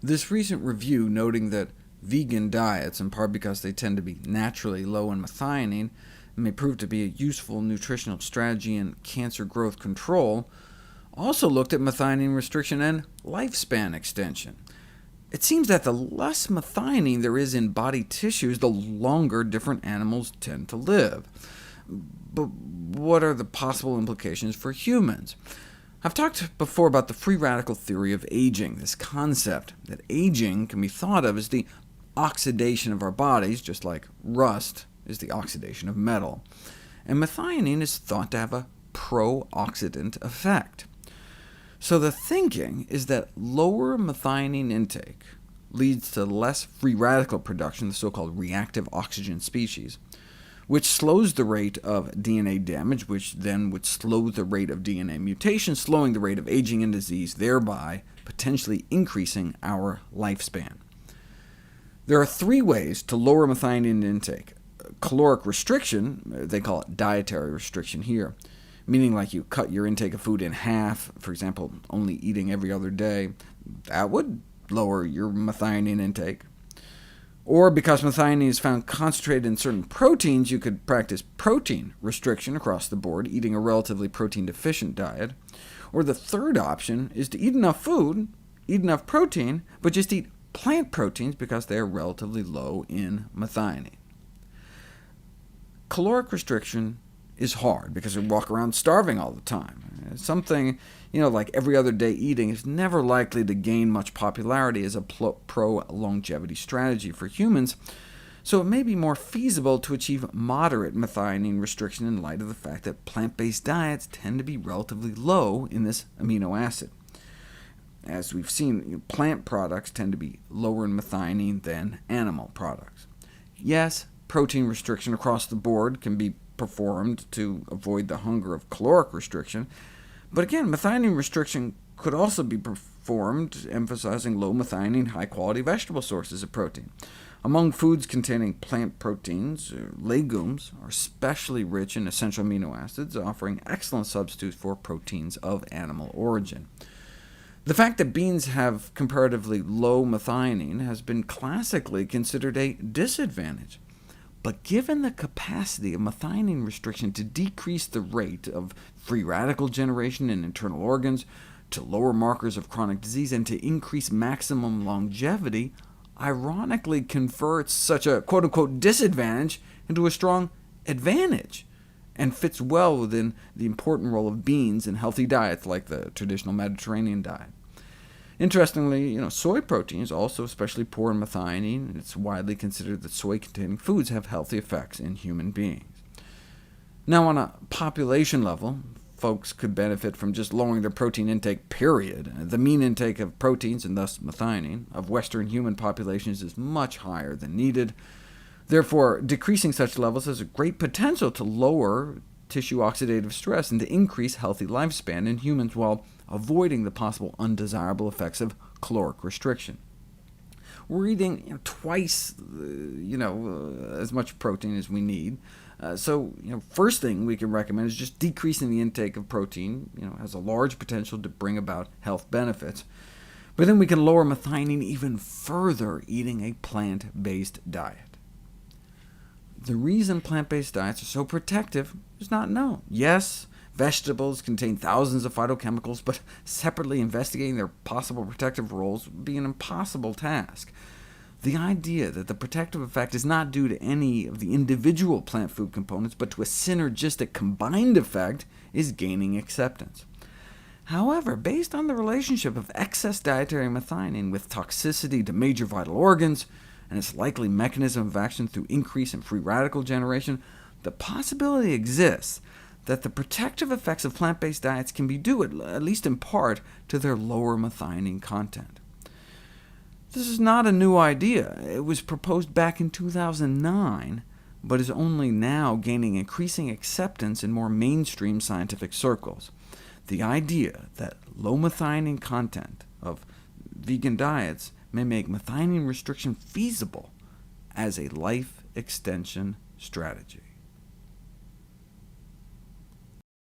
This recent review, noting that vegan diets, in part because they tend to be naturally low in methionine, may prove to be a useful nutritional strategy in cancer growth control, also looked at methionine restriction and lifespan extension. It seems that the less methionine there is in body tissues, the longer different animals tend to live. But what are the possible implications for humans? I've talked before about the free radical theory of aging, this concept that aging can be thought of as the oxidation of our bodies, just like rust is the oxidation of metal. And methionine is thought to have a pro-oxidant effect. So the thinking is that lower methionine intake leads to less free radical production, the so-called reactive oxygen species, which slows the rate of DNA damage, which then would slow the rate of DNA mutation, slowing the rate of aging and disease, thereby potentially increasing our lifespan. There are three ways to lower methionine intake. Caloric restriction, they call it dietary restriction here, meaning like you cut your intake of food in half, for example, only eating every other day. That would lower your methionine intake. Or because methionine is found concentrated in certain proteins, you could practice protein restriction across the board, eating a relatively protein-deficient diet. Or the third option is to eat enough food, eat enough protein, but just eat plant proteins because they are relatively low in methionine. Caloric restriction is hard because we walk around starving all the time. Something like every other day eating is never likely to gain much popularity as a pro-longevity strategy for humans, so it may be more feasible to achieve moderate methionine restriction in light of the fact that plant-based diets tend to be relatively low in this amino acid. As we've seen, plant products tend to be lower in methionine than animal products. Yes, protein restriction across the board can be performed to avoid the hunger of caloric restriction, but again, methionine restriction could also be performed emphasizing low methionine, high-quality vegetable sources of protein. Among foods containing plant proteins, legumes are especially rich in essential amino acids, offering excellent substitutes for proteins of animal origin. The fact that beans have comparatively low methionine has been classically considered a disadvantage. But given the capacity of methionine restriction to decrease the rate of free radical generation in internal organs, to lower markers of chronic disease, and to increase maximum longevity, ironically converts such a quote-unquote disadvantage into a strong advantage, and fits well within the important role of beans in healthy diets like the traditional Mediterranean diet. Interestingly, soy protein is also especially poor in methionine, and it's widely considered that soy-containing foods have healthy effects in human beings. Now, on a population level, folks could benefit from just lowering their protein intake, period. The mean intake of proteins, and thus methionine, of Western human populations is much higher than needed. Therefore, decreasing such levels has a great potential to lower tissue oxidative stress and to increase healthy lifespan in humans while avoiding the possible undesirable effects of caloric restriction. We're eating twice as much protein as we need, so first thing we can recommend is just decreasing the intake of protein. Has a large potential to bring about health benefits. But then we can lower methionine even further eating a plant-based diet. The reason plant-based diets are so protective is not known. Yes, vegetables contain thousands of phytochemicals, but separately investigating their possible protective roles would be an impossible task. The idea that the protective effect is not due to any of the individual plant food components, but to a synergistic combined effect, is gaining acceptance. However, based on the relationship of excess dietary methionine with toxicity to major vital organs, and its likely mechanism of action through increase in free radical generation, the possibility exists that the protective effects of plant-based diets can be due, at least in part, to their lower methionine content. This is not a new idea. It was proposed back in 2009, but is only now gaining increasing acceptance in more mainstream scientific circles. The idea that low methionine content of vegan diets may make methionine restriction feasible as a life extension strategy.